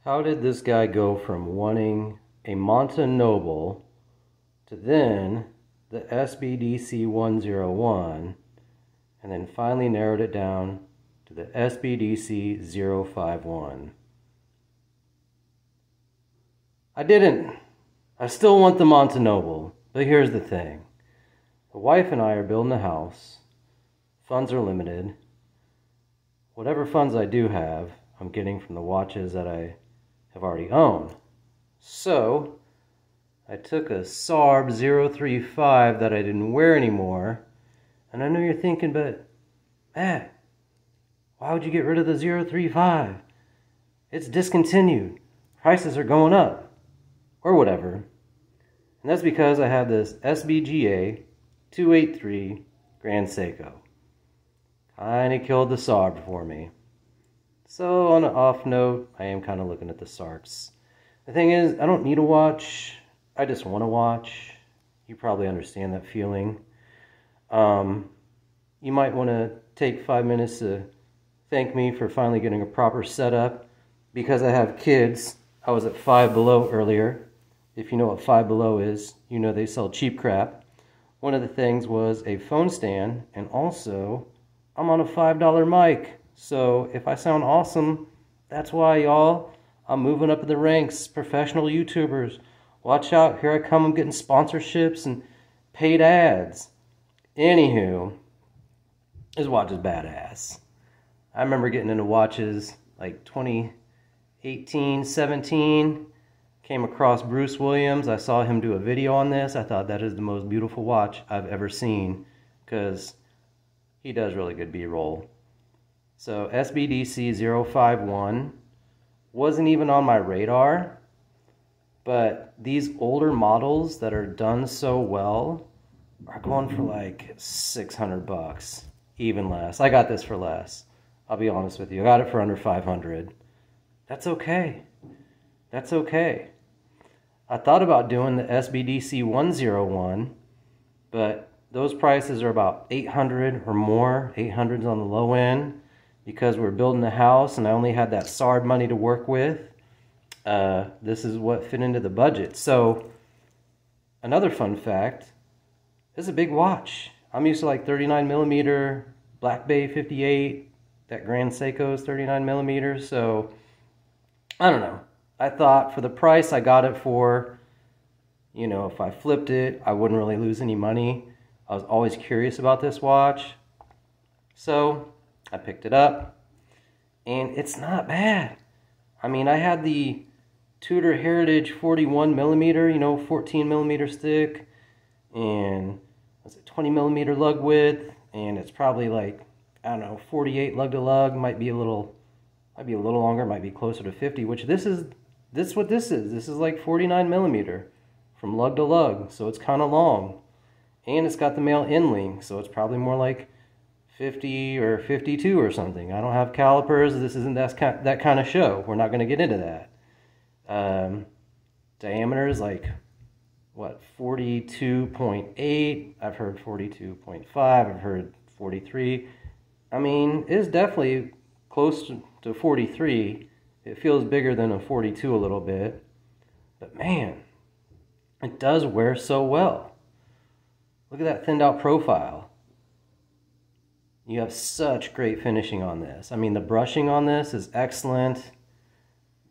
How did this guy go from wanting a Monta Noble to then the SBDC101 and then finally narrowed it down to the SBDC051? I didn't. I still want the Monta Noble, but here's the thing. The wife and I are building a house. Funds are limited. Whatever funds I do have, I'm getting from the watches that I have already owned. So, I took a SARB 035 that I didn't wear anymore, and I know you're thinking, but Matt, why would you get rid of the 035? It's discontinued. Prices are going up. Or whatever. And that's because I have this SBGA 283 Grand Seiko. Kinda killed the SARB for me. So on an off note, I am kind of looking at the SARBs. The thing is, I don't need a watch. I just want to watch. You probably understand that feeling. You might want to take 5 minutes to thank me for finally getting a proper setup. Because I have kids, I was at Five Below earlier. If you know what Five Below is, you know they sell cheap crap. One of the things was a phone stand, and also, I'm on a $5 mic. So if I sound awesome, that's why, y'all. I'm moving up in the ranks, professional YouTubers. Watch out, here I come, I'm getting sponsorships and paid ads. Anywho, this watch is badass. I remember getting into watches like 2018, 17. Came across Bruce Williams. I saw him do a video on this. I thought that is the most beautiful watch I've ever seen because he does really good B-roll. So SBDC051 wasn't even on my radar, but these older models that are done so well are going for like 600 bucks, even less. I got this for less. I'll be honest with you. I got it for under 500. That's okay. That's okay. I thought about doing the SBDC101, but those prices are about 800 or more. 800's on the low end because we're building a house and I only had that SARB money to work with. This is what fit into the budget. So another fun fact, this is a big watch. I'm used to like 39mm, Black Bay 58, that Grand Seiko is 39mm, so I don't know. I thought for the price I got it for, you know, if I flipped it, I wouldn't really lose any money. I was always curious about this watch. So I picked it up and it's not bad. I mean, I had the Tudor Heritage 41mm, you know, 14mm stick, and was it 20mm lug width, and it's probably like, I don't know, 48 lug to lug, might be a little longer, might be closer to 50, which this is what this is. This is like 49mm from lug to lug, so it's kind of long. And it's got the male end link, so it's probably more like 50 or 52 or something. I don't have calipers. This isn't that kind of show. We're not going to get into that. Diameter is like, what, 42.8. I've heard 42.5. I've heard 43. I mean, it's definitely close to 43. It feels bigger than a 42 a little bit. But man, it does wear so well. Look at that thinned out profile. You have such great finishing on this. I mean, the brushing on this is excellent.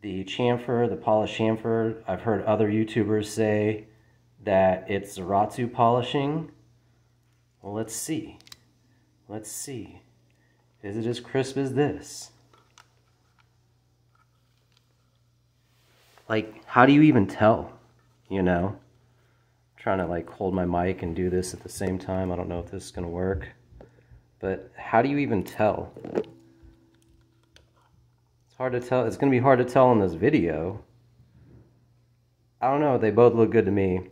The chamfer, the polished chamfer, I've heard other YouTubers say that it's Zaratsu polishing. Well, let's see. Let's see. Is it as crisp as this? Like, how do you even tell? You know? I'm trying to like hold my mic and do this at the same time. I don't know if this is going to work. But how do you even tell? It's hard to tell. It's going to be hard to tell in this video. I don't know. They both look good to me.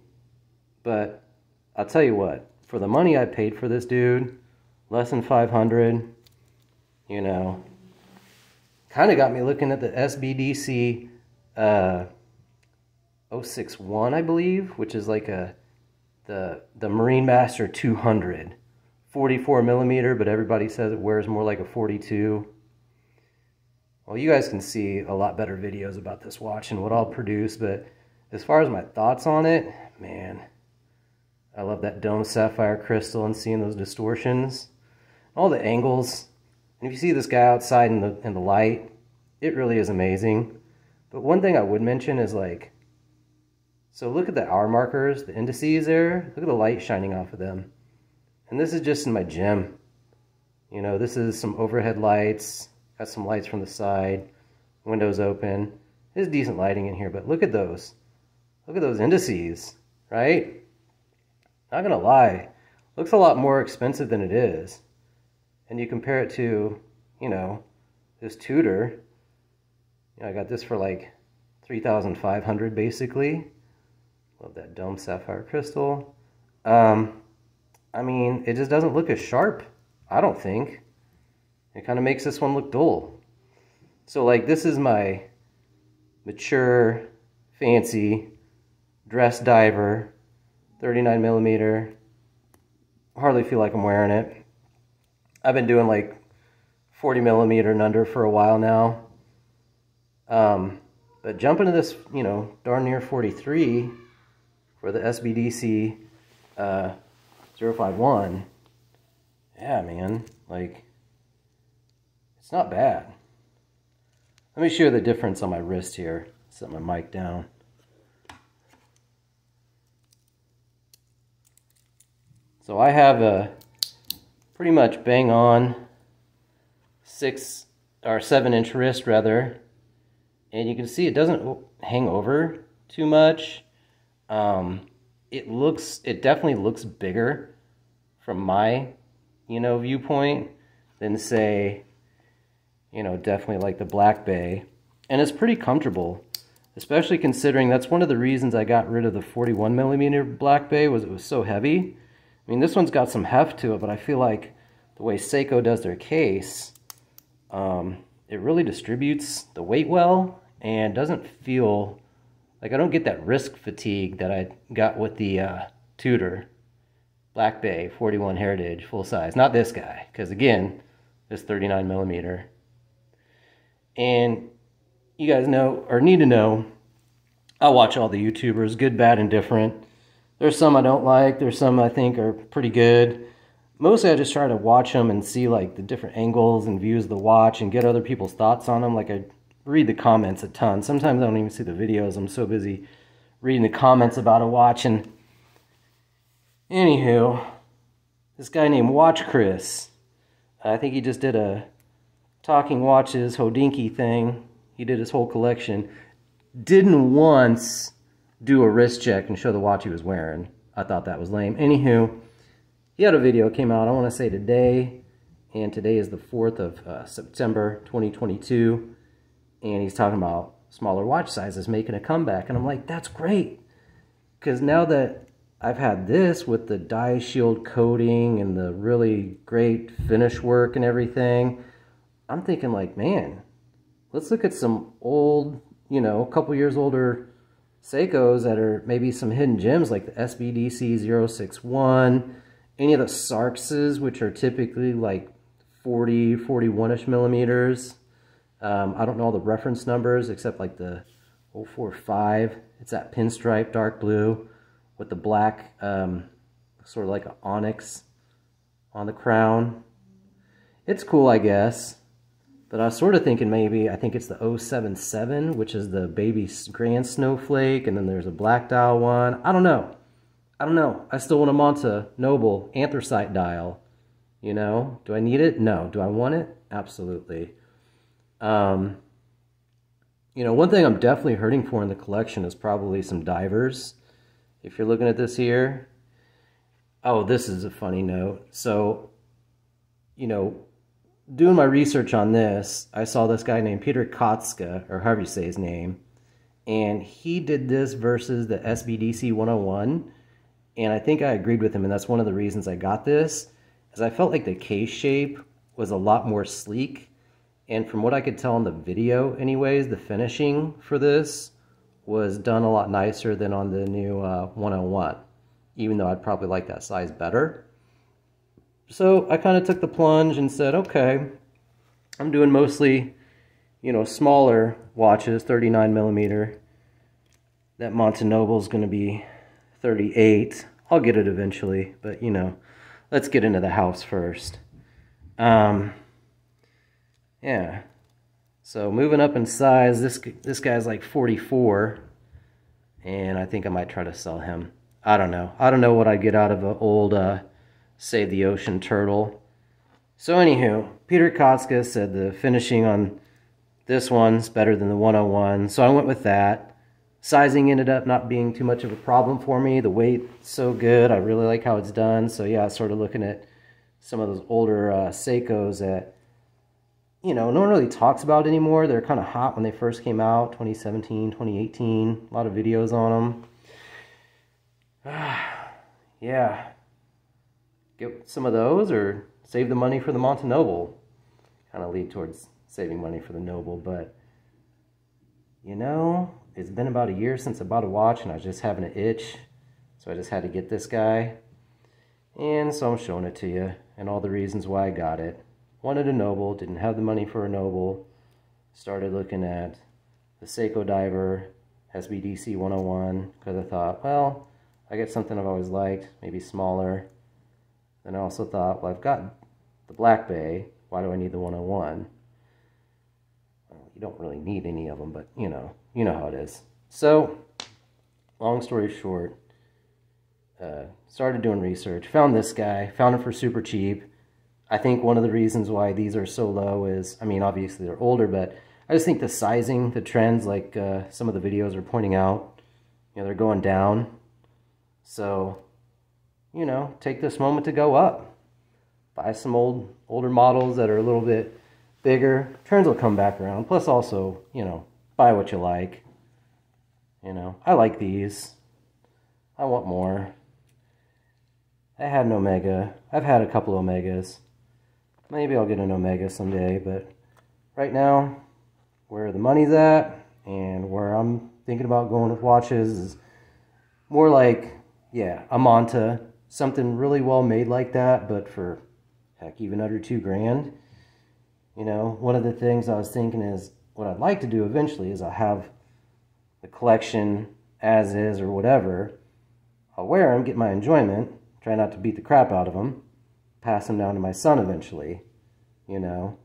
But I'll tell you what. For the money I paid for this dude, less than 500, you know, kind of got me looking at the SBDC 061, I believe, which is like the Marine Master 200. 44mm, but everybody says it wears more like a 42. well, you guys can see a lot better videos about this watch and what I'll produce, but as far as my thoughts on it, man, I love that dome sapphire crystal and seeing those distortions, all the angles. And if you see this guy outside in the light, it really is amazing. But one thing I would mention is like, so look at the hour markers, the indices there. Look at the light shining off of them. And this is just in my gym. You know, this is some overhead lights. Got some lights from the side. Windows open. There's decent lighting in here, but look at those. Look at those indices, right? Not gonna lie, looks a lot more expensive than it is. And you compare it to, you know, this Tudor. You know, I got this for like $3,500 basically. Love that dome sapphire crystal. I mean, it just doesn't look as sharp, I don't think. It kind of makes this one look dull. So like, this is my mature, fancy, dress diver, 39 millimeter. Hardly feel like I'm wearing it. I've been doing like 40 millimeter and under for a while now. But jumping to this, you know, darn near 43 for the SBDC 051, yeah, man, like, it's not bad. Let me show you the difference on my wrist here. Set my mic down. So I have a pretty much bang on 6 or 7-inch wrist rather, and you can see it doesn't hang over too much. It definitely looks bigger from my, you know, viewpoint than say, you know, definitely like the Black Bay. And it's pretty comfortable, especially considering that's one of the reasons I got rid of the 41 millimeter Black Bay, was it was so heavy. I mean, this one's got some heft to it, but I feel like the way Seiko does their case, it really distributes the weight well and doesn't feel like, I don't get that wrist fatigue that I got with the Tudor Black Bay 41 Heritage full size. Not this guy, because again, this 39 millimeter. And you guys know, or need to know, I watch all the YouTubers, good, bad, and different. There's some I don't like, there's some I think are pretty good. Mostly I just try to watch them and see like the different angles and views of the watch and get other people's thoughts on them. Like, I read the comments a ton. Sometimes I don't even see the videos. I'm so busy reading the comments about a watch. And anywho, this guy named Watch Chris, I think he just did a Talking Watches Hodinky thing. He did his whole collection. Didn't once do a wrist check and show the watch he was wearing. I thought that was lame. Anywho, he had a video, came out, I want to say today, and today is the 4th of September 2022, and he's talking about smaller watch sizes making a comeback, and I'm like, that's great, because now that I've had this with the die shield coating and the really great finish work and everything, I'm thinking like, man, let's look at some old, you know, a couple years older Seikos that are maybe some hidden gems, like the SBDC061, any of the Sarkses, which are typically like 40, 41-ish millimeters. I don't know all the reference numbers except like the 045. It's that pinstripe dark blue with the black, sort of like an onyx on the crown. It's cool, I guess. But I was sort of thinking maybe, I think it's the 077, which is the baby grand snowflake, and then there's a black dial one. I don't know. I still want a Monta Noble anthracite dial. You know, do I need it? No. Do I want it? Absolutely. You know, one thing I'm definitely hurting for in the collection is probably some divers. If you're looking at this here. Oh, this is a funny note. So, you know, doing my research on this, I saw this guy named Peter Kotska, or however you say his name, and he did this versus the SBDC101, and I think I agreed with him, and that's one of the reasons I got this, is I felt like the case shape was a lot more sleek, and from what I could tell in the video anyways, the finishing for this was done a lot nicer than on the new 101, even though I'd probably like that size better. So I kind of took the plunge and said, okay, I'm doing mostly, you know, smaller watches, 39 millimeter. That Montenoble is going to be 38. I'll get it eventually, but you know, let's get into the house first. Yeah. So moving up in size, this guy's like 44, and I think I might try to sell him. I don't know. I don't know what I'd get out of an old Save the Ocean turtle. So anywho, Peter Kotska said the finishing on this one's better than the 101, so I went with that. Sizing ended up not being too much of a problem for me. The weight's so good. I really like how it's done. So yeah, I started looking at some of those older Seikos that, you know, no one really talks about anymore. They're kind of hot when they first came out, 2017, 2018. A lot of videos on them. Yeah. Get some of those or save the money for the Montenoble. Kind of lead towards saving money for the Noble, but, you know, it's been about a year since I bought a watch and I was just having an itch. So I just had to get this guy. And so I'm showing it to you and all the reasons why I got it. Wanted a Noble, didn't have the money for a Noble. Started looking at the Seiko Diver SBDC051 because I thought, well, I get something I've always liked, maybe smaller. Then I also thought, well, I've got the Black Bay, why do I need the 101? Well, you don't really need any of them, but you know how it is. So, long story short, started doing research, found this guy, found him for super cheap. I think one of the reasons why these are so low is, I mean, obviously they're older, but I just think the sizing, the trends, like some of the videos are pointing out, you know, they're going down. So, you know, take this moment to go up. Buy some older models that are a little bit bigger. Trends will come back around. Plus also, you know, buy what you like. You know, I like these. I want more. I had an Omega. I've had a couple Omegas. Maybe I'll get an Omega someday, but right now, where the money's at and where I'm thinking about going with watches is more like, yeah, a Monta, something really well made like that, but for, heck, even under $2,000. You know, one of the things I was thinking is, what I'd like to do eventually is I'll have the collection as is or whatever. I'll wear them, get my enjoyment, try not to beat the crap out of them, pass them down to my son eventually, you know.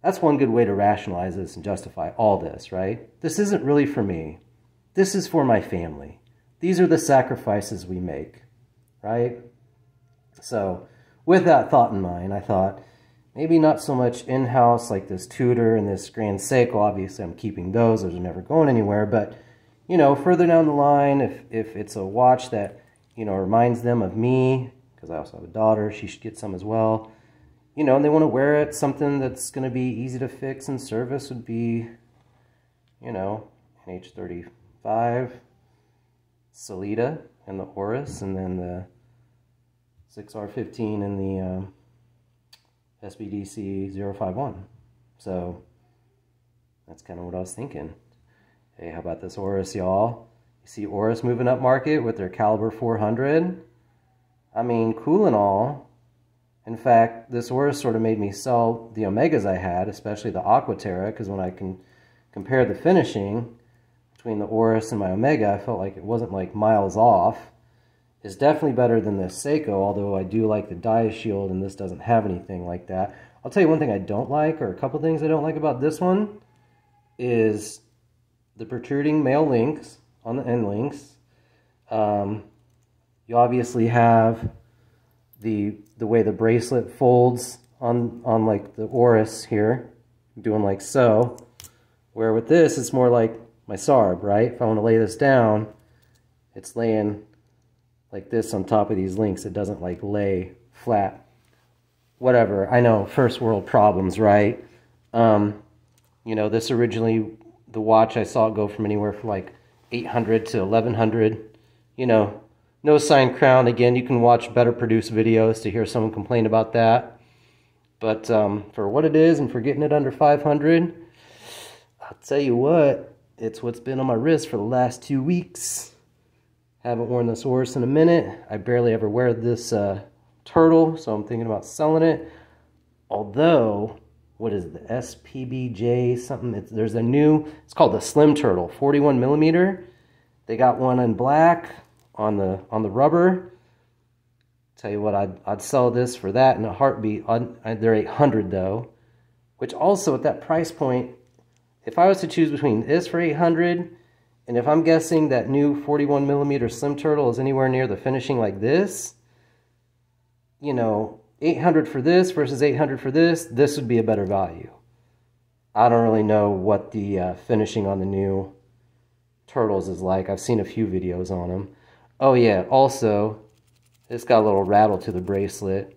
That's one good way to rationalize this and justify all this, right? This isn't really for me. This is for my family. These are the sacrifices we make, right? So, with that thought in mind, I thought, maybe not so much in-house like this Tudor and this Grand Seiko. Obviously, I'm keeping those. Those are never going anywhere. But, you know, further down the line, if it's a watch that, you know, reminds them of me, because I also have a daughter, she should get some as well. You know, and they want to wear it, something that's going to be easy to fix and service would be, you know, an H35, Salida, and the Oris, and then the 6R15 and the SBDC051. So that's kind of what I was thinking. Hey, how about this Oris, y'all? You see Oris moving up market with their caliber 400. I mean, cool and all. In fact, this Oris sort of made me sell the Omegas I had, especially the Aquaterra, because when I can compare the finishing between the Oris and my Omega, I felt like it wasn't like miles off. It's definitely better than this Seiko, although I do like the Dia Shield, and this doesn't have anything like that. I'll tell you one thing I don't like, or a couple things I don't like about this one, is the protruding male links on the end links. You obviously have the way the bracelet folds on like the Oris here, doing like so, where with this it's more like my Sarb, right? If I want to lay this down, it's laying like this on top of these links. It doesn't like lay flat. Whatever, I know, first world problems, right? You know, this originally, the watch I saw it go from anywhere from like 800 to 1100. You know, no sign crown. Again, you can watch better produced videos to hear someone complain about that. But for what it is and for getting it under 500, I'll tell you what, it's what's been on my wrist for the last 2 weeks. Haven't worn this Oris in a minute. I barely ever wear this turtle, so I'm thinking about selling it. Although, what is it, the SPBJ something. There's a new, it's called the Slim Turtle, 41 millimeter. They got one in black on the rubber. Tell you what, I'd sell this for that in a heartbeat. They're 800 though, which also at that price point, if I was to choose between this for 800, and if I'm guessing that new 41 millimeter Slim Turtle is anywhere near the finishing like this, you know, 800 for this versus 800 for this would be a better value. I don't really know what the finishing on the new turtles is like. I've seen a few videos on them. Oh yeah, also, it's got a little rattle to the bracelet,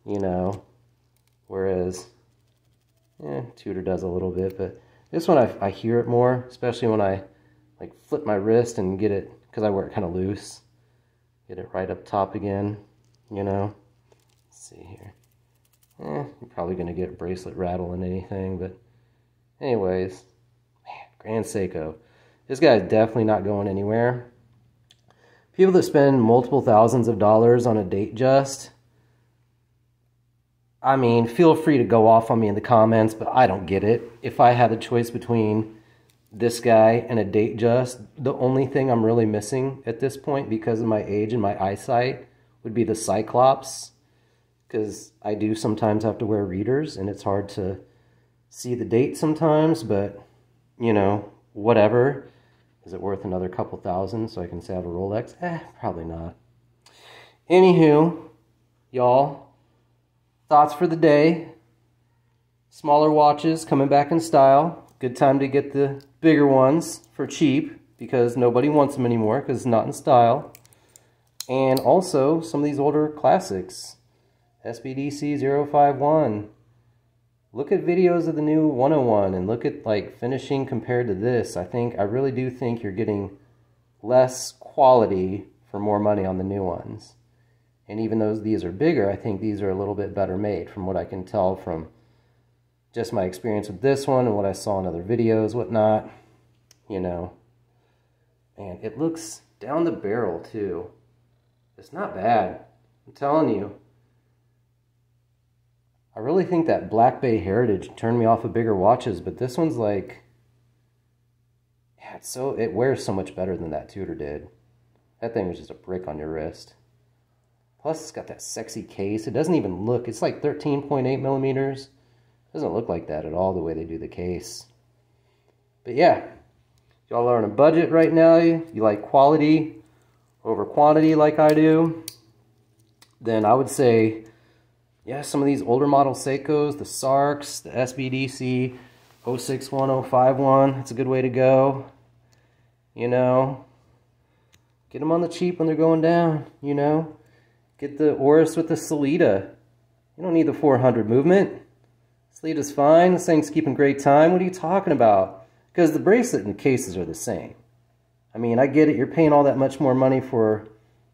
you know, whereas, Tudor does a little bit, but this one I hear it more, especially when I like flip my wrist and get it, because I wear it kind of loose, get it right up top again, you know. Let's see here. You're probably going to get a bracelet rattle in anything, but anyways, man, Grand Seiko. This guy is definitely not going anywhere. People that spend multiple thousands of dollars on a Datejust, I mean, feel free to go off on me in the comments, but I don't get it. If I had a choice between this guy and a Datejust, the only thing I'm really missing at this point, because of my age and my eyesight, would be the Cyclops. Because I do sometimes have to wear readers, and it's hard to see the date sometimes, but, you know, whatever. Is it worth another couple thousand so I can say I have a Rolex? Probably not. Anywho, y'all, thoughts for the day. Smaller watches coming back in style. Good time to get the bigger ones for cheap, because nobody wants them anymore because it's not in style. And also some of these older classics. SBDC051. Look at videos of the new 101 and look at like finishing compared to this. I really do think you're getting less quality for more money on the new ones. And even though these are bigger, I think these are a little bit better made from what I can tell from just my experience with this one and what I saw in other videos, whatnot. You know, and it looks down the barrel too. It's not bad. I'm telling you. I really think that Black Bay Heritage turned me off of bigger watches, but this one's like, yeah, it wears so much better than that Tudor did. That thing was just a brick on your wrist. Plus, it's got that sexy case. It doesn't even look, it's like 13.8 millimeters. It doesn't look like that at all the way they do the case. But yeah, y'all are on a budget right now. You like quality over quantity like I do. Then I would say, yeah, some of these older model Seikos, the Sarks, the SBDC061, that's a good way to go. You know, get them on the cheap when they're going down, you know. Get the Oris with the Sellita. You don't need the 400 movement. Sellita's fine. This thing's keeping great time. What are you talking about? Because the bracelet and the cases are the same. I mean, I get it. You're paying all that much more money for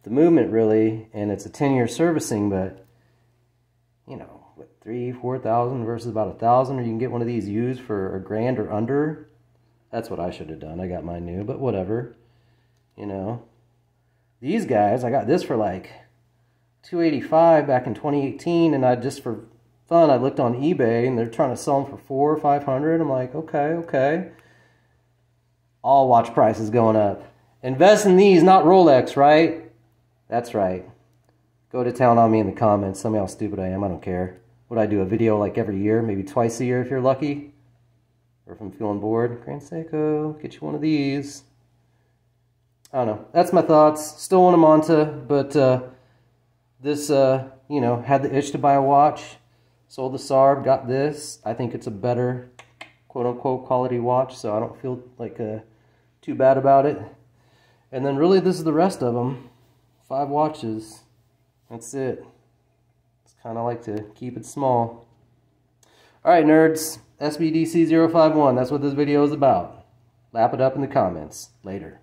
the movement, really, and it's a 10-year servicing, but you know, what, 3,000-4,000 versus about 1,000, or you can get one of these used for $1,000 or under. That's what I should have done. I got mine new, but whatever. You know, these guys, I got this for like $285 back in 2018, and I just for fun, I looked on eBay, and they're trying to sell them for $400 or $500. I'm like, okay. All watch prices going up. Invest in these, not Rolex, right? That's right. Go to town on me in the comments. Tell me how stupid I am. I don't care. Would I do a video like every year? Maybe twice a year if you're lucky? Or if I'm feeling bored? Grand Seiko, get you one of these. I don't know. That's my thoughts. Still want a Manta, but this, you know, had the itch to buy a watch. Sold the Sarb, got this. I think it's a better, quote-unquote, quality watch, so I don't feel like too bad about it. And then really this is the rest of them. 5 watches. That's it. It's kind of like to keep it small. Alright, nerds. SBDC051. That's what this video is about. Lap it up in the comments. Later.